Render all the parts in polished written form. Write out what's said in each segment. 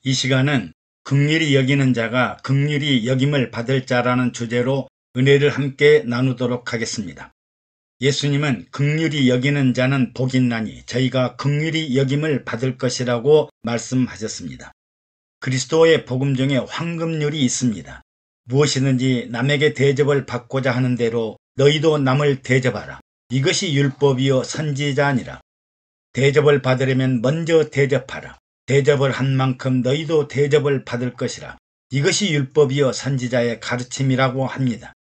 이 시간은 긍휼히 여기는 자가 긍휼히 여김을 받을 자라는 주제로 은혜를 함께 나누도록 하겠습니다. 예수님은 긍휼히 여기는 자는 복이 있나니 저희가 긍휼히 여김을 받을 것이라고 말씀하셨습니다. 그리스도의 복음 중에 황금률이 있습니다. 무엇이든지 남에게 대접을 받고자 하는 대로 너희도 남을 대접하라. 이것이 율법이요 선지자니라. 대접을 받으려면 먼저 대접하라. 대접을 한 만큼 너희도 대접을 받을 것이라. 이것이 율법이요 선지자의 가르침이라고 합니다.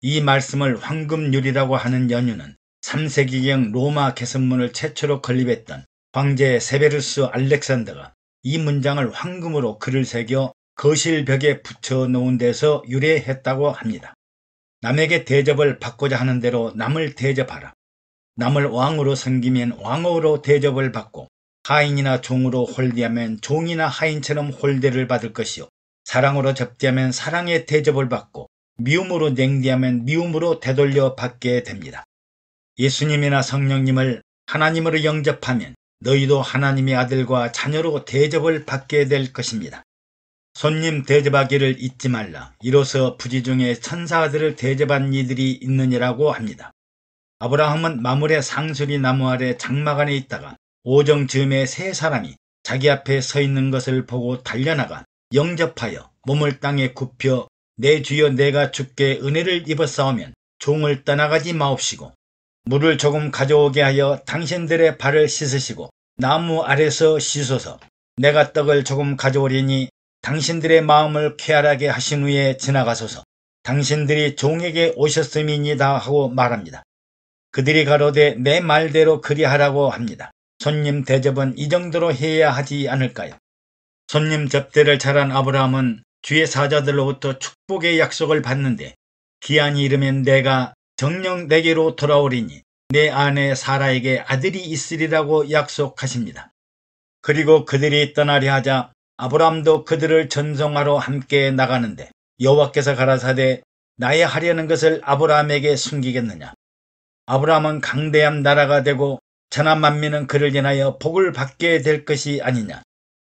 이 말씀을 황금률이라고 하는 연유는 3세기경 로마 개선문을 최초로 건립했던 황제 세베루스 알렉산더가 이 문장을 황금으로 글을 새겨 거실벽에 붙여 놓은 데서 유래했다고 합니다. 남에게 대접을 받고자 하는 대로 남을 대접하라. 남을 왕으로 섬기면 왕으로 대접을 받고 하인이나 종으로 홀대하면 종이나 하인처럼 홀대를 받을 것이요 사랑으로 접대하면 사랑의 대접을 받고 미움으로 냉대하면 미움으로 되돌려 받게 됩니다. 예수님이나 성령님을 하나님으로 영접하면 너희도 하나님의 아들과 자녀로 대접을 받게 될 것입니다. 손님 대접하기를 잊지 말라. 이로써 부지 중에 천사들을 대접한 이들이 있느니라고 합니다. 아브라함은 마물의 상수리 나무 아래 장막 안에 있다가 오정 즈음에 세 사람이 자기 앞에 서 있는 것을 보고 달려나가 영접하여 몸을 땅에 굽혀 내 주여 내가 주께 은혜를 입었사오면 종을 떠나가지 마옵시고 물을 조금 가져오게 하여 당신들의 발을 씻으시고 나무 아래서 씻어서 내가 떡을 조금 가져오리니 당신들의 마음을 쾌활하게 하신 후에 지나가소서. 당신들이 종에게 오셨음이니다 하고 말합니다. 그들이 가로되 내 말대로 그리하라고 합니다. 손님 대접은 이 정도로 해야 하지 않을까요? 손님 접대를 잘한 아브라함은 주의 사자들로부터 축복의 약속을 받는데 기한이 이르면 내가 정녕 내게로 돌아오리니 내 아내 사라에게 아들이 있으리라고 약속하십니다. 그리고 그들이 떠나려 하자 아브라함도 그들을 전송하러 함께 나가는데 여호와께서 가라사대 나의 하려는 것을 아브라함에게 숨기겠느냐. 아브라함은 강대한 나라가 되고 천하 만민은 그를 인하여 복을 받게 될 것이 아니냐.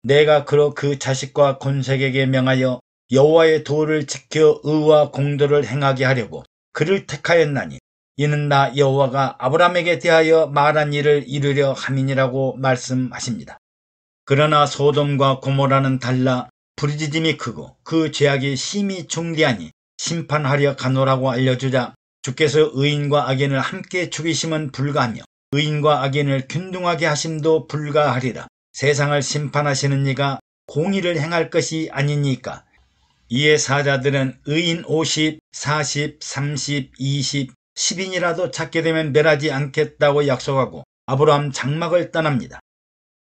내가 그로 그 자식과 권색에게 명하여 여호와의 도를 지켜 의와 공도를 행하게 하려고 그를 택하였나니 이는 나 여호와가 아브라함에게 대하여 말한 일을 이루려 함이니라고 말씀하십니다. 그러나 소돔과 고모라는 달라 부르짖음이 크고 그 죄악이 심히 중대하니 심판하려 가노라고 알려주자 주께서 의인과 악인을 함께 죽이심은 불가하며 의인과 악인을 균등하게 하심도 불가하리라. 세상을 심판하시는 이가 공의를 행할 것이 아니니까. 이에 사자들은 의인 50, 40, 30, 20, 10인이라도 찾게 되면 멸하지 않겠다고 약속하고 아브라함 장막을 떠납니다.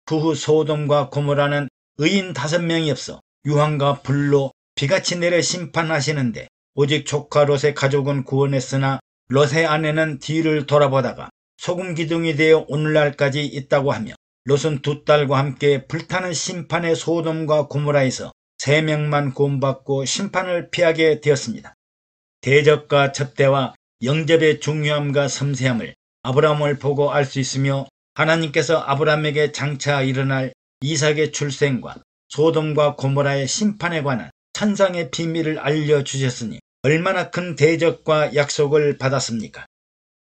그 후 소돔과 고모라는 의인 5명이 없어 유황과 불로 비같이 내려 심판하시는데 오직 조카 롯의 가족은 구원했으나 롯의 아내는 뒤를 돌아보다가 소금 기둥이 되어 오늘날까지 있다고 하며 롯은 2딸과 함께 불타는 심판의 소돔과 고모라에서 3명만 구원받고 심판을 피하게 되었습니다. 대접과 접대와 영접의 중요함과 섬세함을 아브라함을 보고 알 수 있으며 하나님께서 아브라함에게 장차 일어날 이삭의 출생과 소돔과 고모라의 심판에 관한 천상의 비밀을 알려주셨으니 얼마나 큰 대접과 약속을 받았습니까?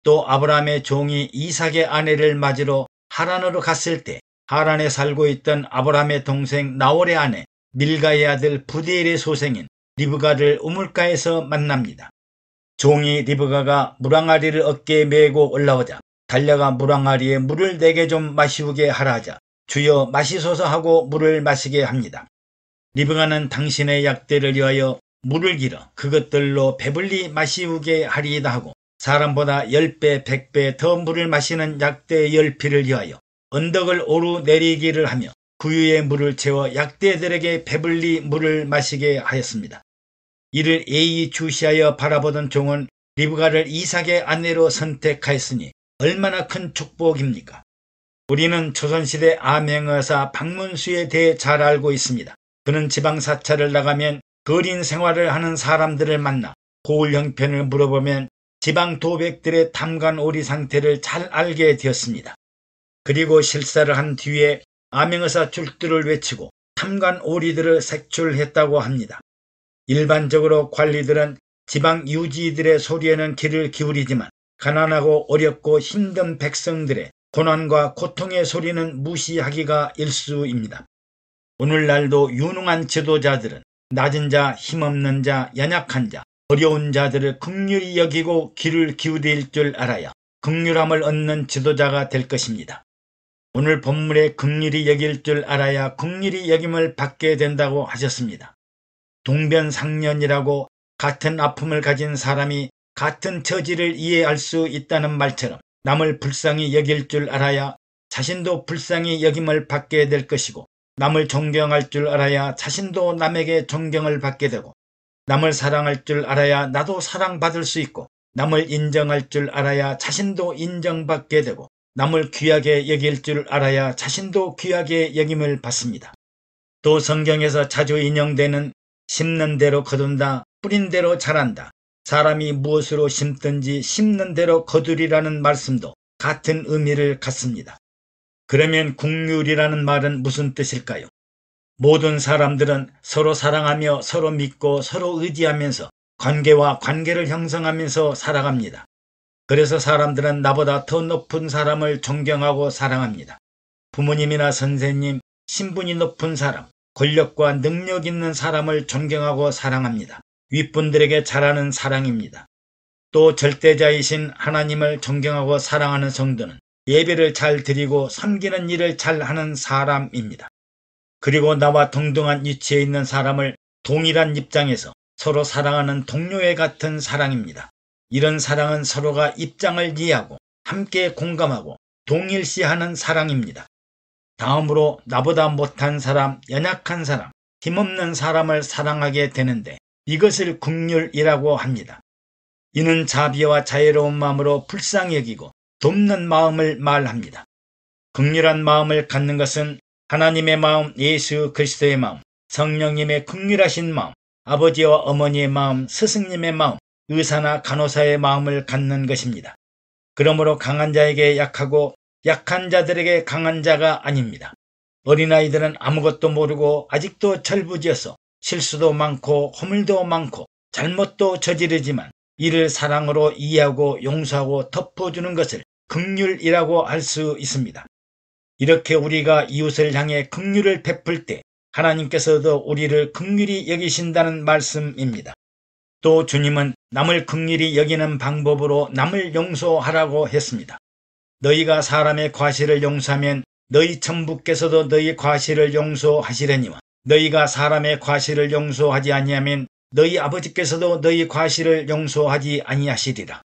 또 아브라함의 종이 이삭의 아내를 맞으러 하란으로 갔을 때 하란에 살고 있던 아브라함의 동생 나홀의 아내 밀가의 아들 부디엘의 소생인 리브가를 우물가에서 만납니다. 종이 리브가가 물항아리를 어깨에 메고 올라오자 달려가 물항아리에 물을 내게 좀 마시우게 하라 하자 주여 마시소서 하고 물을 마시게 합니다. 리브가는 당신의 약대를 위하여 물을 길어 그것들로 배불리 마시우게 하리이다 하고 사람보다 10배, 100배 더 물을 마시는 약대 10피를 위하여 언덕을 오르내리기를 하며 구유의 물을 채워 약대들에게 배불리 물을 마시게 하였습니다. 이를 예의주시하여 바라보던 종은 리브가를 이삭의 아내로 선택하였으니 얼마나 큰 축복입니까? 우리는 조선시대 암행어사 박문수에 대해 잘 알고 있습니다. 그는 지방사찰을 나가면 거린 생활을 하는 사람들을 만나 고을 형편을 물어보면 지방 도백들의 탐관오리 상태를 잘 알게 되었습니다. 그리고 실사를 한 뒤에 암행어사 줄들을 외치고 탐관 오리들을 색출했다고 합니다. 일반적으로 관리들은 지방 유지들의 소리에는 귀를 기울이지만 가난하고 어렵고 힘든 백성들의 고난과 고통의 소리는 무시하기가 일쑤입니다. 오늘날도 유능한 지도자들은 낮은 자, 힘없는 자, 연약한 자, 어려운 자들을 긍휼히 여기고 귀를 기울일 줄 알아야 긍휼함을 얻는 지도자가 될 것입니다. 오늘 본문에 긍휼히 여길 줄 알아야 긍휼히 여김을 받게 된다고 하셨습니다. 동변상련이라고 같은 아픔을 가진 사람이 같은 처지를 이해할 수 있다는 말처럼 남을 불쌍히 여길 줄 알아야 자신도 불쌍히 여김을 받게 될 것이고, 남을 존경할 줄 알아야 자신도 남에게 존경을 받게 되고, 남을 사랑할 줄 알아야 나도 사랑받을 수 있고, 남을 인정할 줄 알아야 자신도 인정받게 되고, 남을 귀하게 여길 줄 알아야 자신도 귀하게 여김을 받습니다. 또 성경에서 자주 인용되는 심는 대로 거둔다, 뿌린 대로 자란다, 사람이 무엇으로 심든지 심는 대로 거두리라는 말씀도 같은 의미를 갖습니다. 그러면 긍휼이라는 말은 무슨 뜻일까요? 모든 사람들은 서로 사랑하며 서로 믿고 서로 의지하면서 관계와 관계를 형성하면서 살아갑니다. 그래서 사람들은 나보다 더 높은 사람을 존경하고 사랑합니다. 부모님이나 선생님, 신분이 높은 사람, 권력과 능력 있는 사람을 존경하고 사랑합니다. 윗분들에게 잘하는 사랑입니다. 또 절대자이신 하나님을 존경하고 사랑하는 성도는 예배를 잘 드리고 섬기는 일을 잘하는 사람입니다. 그리고 나와 동등한 위치에 있는 사람을 동일한 입장에서 서로 사랑하는 동료애 같은 사랑입니다. 이런 사랑은 서로가 입장을 이해하고 함께 공감하고 동일시하는 사랑입니다. 다음으로 나보다 못한 사람, 연약한 사람, 힘없는 사람을 사랑하게 되는데 이것을 긍휼이라고 합니다. 이는 자비와 자애로운 마음으로 불쌍히 여기고 돕는 마음을 말합니다. 긍휼한 마음을 갖는 것은 하나님의 마음, 예수 그리스도의 마음, 성령님의 긍휼하신 마음, 아버지와 어머니의 마음, 스승님의 마음, 의사나 간호사의 마음을 갖는 것입니다. 그러므로 강한 자에게 약하고 약한 자들에게 강한 자가 아닙니다. 어린아이들은 아무것도 모르고 아직도 철부지어서 실수도 많고 허물도 많고 잘못도 저지르지만 이를 사랑으로 이해하고 용서하고 덮어주는 것을 긍휼이라고 할 수 있습니다. 이렇게 우리가 이웃을 향해 긍휼을 베풀 때 하나님께서도 우리를 긍휼히 여기신다는 말씀입니다. 또 주님은 남을 긍휼히 여기는 방법으로 남을 용서하라고 했습니다. 너희가 사람의 과실을 용서하면 너희 천부께서도 너희 과실을 용서하시려니와 너희가 사람의 과실을 용서하지 아니하면 너희 아버지께서도 너희 과실을 용서하지 아니하시리라.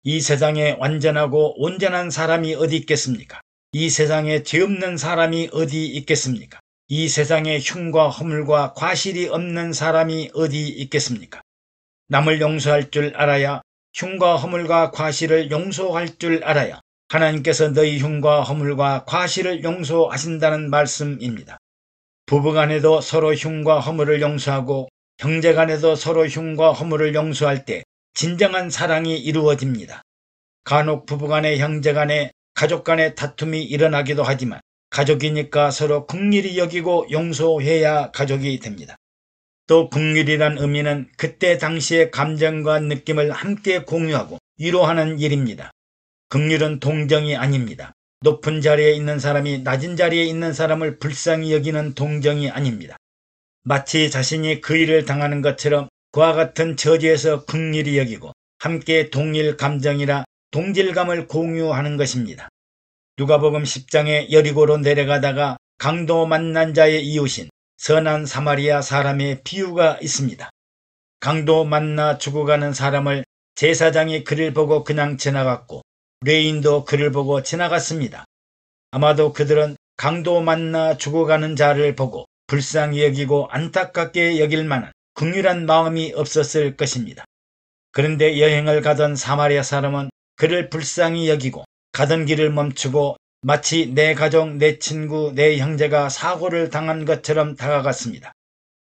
이 세상에 완전하고 온전한 사람이 어디 있겠습니까? 이 세상에 죄 없는 사람이 어디 있겠습니까? 이 세상에 흉과 허물과 과실이 없는 사람이 어디 있겠습니까? 남을 용서할 줄 알아야, 흉과 허물과 과실을 용서할 줄 알아야 하나님께서 너희 흉과 허물과 과실을 용서하신다는 말씀입니다. 부부간에도 서로 흉과 허물을 용서하고 형제간에도 서로 흉과 허물을 용서할 때 진정한 사랑이 이루어집니다. 간혹 부부간에, 형제간에, 가족간에 다툼이 일어나기도 하지만 가족이니까 서로 긍휼히 여기고 용서해야 가족이 됩니다. 또 긍휼이란 의미는 그때 당시의 감정과 느낌을 함께 공유하고 위로하는 일입니다. 긍휼은 동정이 아닙니다. 높은 자리에 있는 사람이 낮은 자리에 있는 사람을 불쌍히 여기는 동정이 아닙니다. 마치 자신이 그 일을 당하는 것처럼 그와 같은 처지에서 긍휼히 여기고 함께 동일 감정이라 동질감을 공유하는 것입니다. 누가복음 10장에 여리고로 내려가다가 강도 만난 자의 이웃인 선한 사마리아 사람의 비유가 있습니다. 강도 만나 죽어가는 사람을 제사장이 그를 보고 그냥 지나갔고 레인도 그를 보고 지나갔습니다. 아마도 그들은 강도 만나 죽어가는 자를 보고 불쌍히 여기고 안타깝게 여길 만한 긍휼한 마음이 없었을 것입니다. 그런데 여행을 가던 사마리아 사람은 그를 불쌍히 여기고 가던 길을 멈추고 마치 내 가족, 내 친구, 내 형제가 사고를 당한 것처럼 다가갔습니다.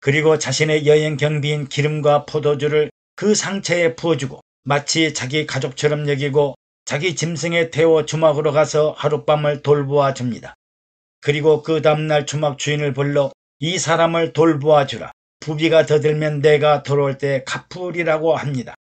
그리고 자신의 여행 경비인 기름과 포도주를 그 상처에 부어주고 마치 자기 가족처럼 여기고 자기 짐승에 태워 주막으로 가서 하룻밤을 돌보아 줍니다. 그리고 그 다음날 주막 주인을 불러 이 사람을 돌보아 주라. 부비가 더 들면 내가 돌아올 때 갚으리라고 합니다.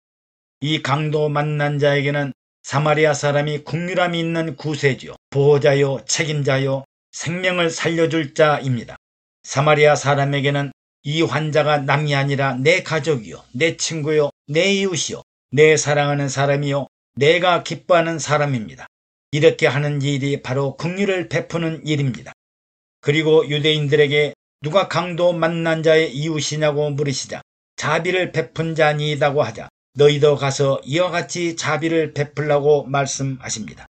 이 강도 만난 자에게는 사마리아 사람이 긍휼함이 있는 구세주요, 보호자요, 책임자요, 생명을 살려줄 자입니다. 사마리아 사람에게는 이 환자가 남이 아니라 내 가족이요, 내 친구요, 내 이웃이요, 내 사랑하는 사람이요, 내가 기뻐하는 사람입니다. 이렇게 하는 일이 바로 긍휼을 베푸는 일입니다. 그리고 유대인들에게 누가 강도 만난 자의 이웃이냐고 물으시자 자비를 베푼 자니이다고 하자 너희도 가서 이와 같이 자비를 베풀라고 말씀하십니다.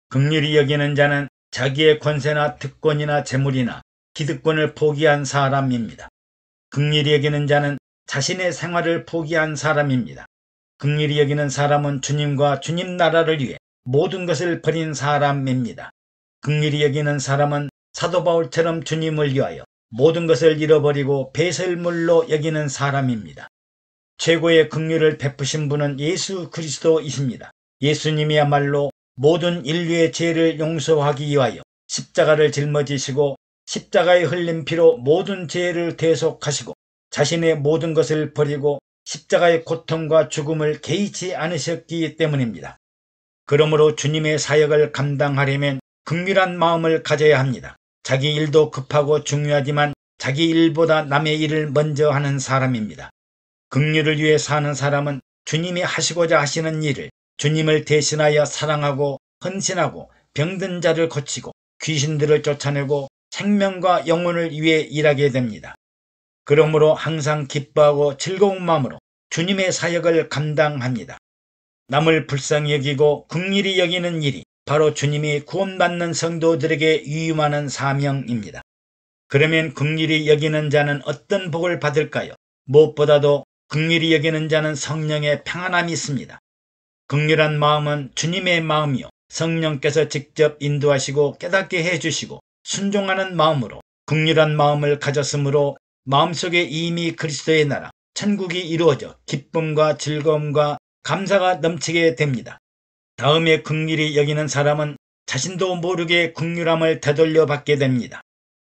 긍휼히 여기는 자는 자기의 권세나 특권이나 재물이나 기득권을 포기한 사람입니다. 긍휼히 여기는 자는 자신의 생활을 포기한 사람입니다. 긍휼히 여기는 사람은 주님과 주님 나라를 위해 모든 것을 버린 사람입니다. 긍휼히 여기는 사람은 사도 바울처럼 주님을 위하여 모든 것을 잃어버리고 배설물로 여기는 사람입니다. 최고의 긍휼을 베푸신 분은 예수 그리스도이십니다. 예수님이야말로 모든 인류의 죄를 용서하기 위하여 십자가를 짊어지시고 십자가에 흘린 피로 모든 죄를 대속하시고 자신의 모든 것을 버리고 십자가의 고통과 죽음을 개의치 않으셨기 때문입니다. 그러므로 주님의 사역을 감당하려면 긍휼한 마음을 가져야 합니다. 자기 일도 급하고 중요하지만 자기 일보다 남의 일을 먼저 하는 사람입니다. 긍휼을 위해 사는 사람은 주님이 하시고자 하시는 일을 주님을 대신하여 사랑하고 헌신하고 병든 자를 고치고 귀신들을 쫓아내고 생명과 영혼을 위해 일하게 됩니다. 그러므로 항상 기뻐하고 즐거운 마음으로 주님의 사역을 감당합니다. 남을 불쌍히 여기고 긍휼히 여기는 일이 바로 주님이 구원받는 성도들에게 위임하는 사명입니다. 그러면 긍휼히 여기는 자는 어떤 복을 받을까요? 무엇보다도 긍휼히 여기는 자는 성령의 평안함이 있습니다. 긍휼한 마음은 주님의 마음이요 성령께서 직접 인도하시고 깨닫게 해주시고 순종하는 마음으로 긍휼한 마음을 가졌으므로 마음속에 이미 그리스도의 나라 천국이 이루어져 기쁨과 즐거움과 감사가 넘치게 됩니다. 다음에 긍휼히 여기는 사람은 자신도 모르게 긍휼함을 되돌려 받게 됩니다.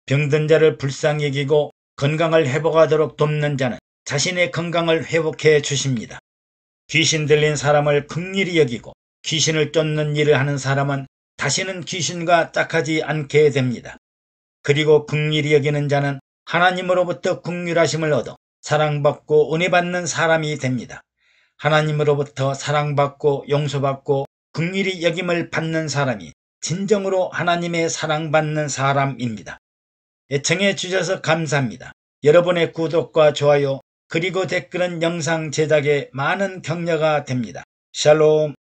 병든 자를 불쌍히 여기고 건강을 회복하도록 돕는 자는 자신의 건강을 회복해 주십니다. 귀신 들린 사람을 긍휼히 여기고 귀신을 쫓는 일을 하는 사람은 다시는 귀신과 짝하지 않게 됩니다. 그리고 긍휼히 여기는 자는 하나님으로부터 긍휼하심을 얻어 사랑받고 은혜받는 사람이 됩니다. 하나님으로부터 사랑받고 용서받고 긍휼히 여김을 받는 사람이 진정으로 하나님의 사랑받는 사람입니다. 애청해 주셔서 감사합니다. 여러분의 구독과 좋아요 그리고 댓글은 영상 제작에 많은 격려가 됩니다. 샬롬.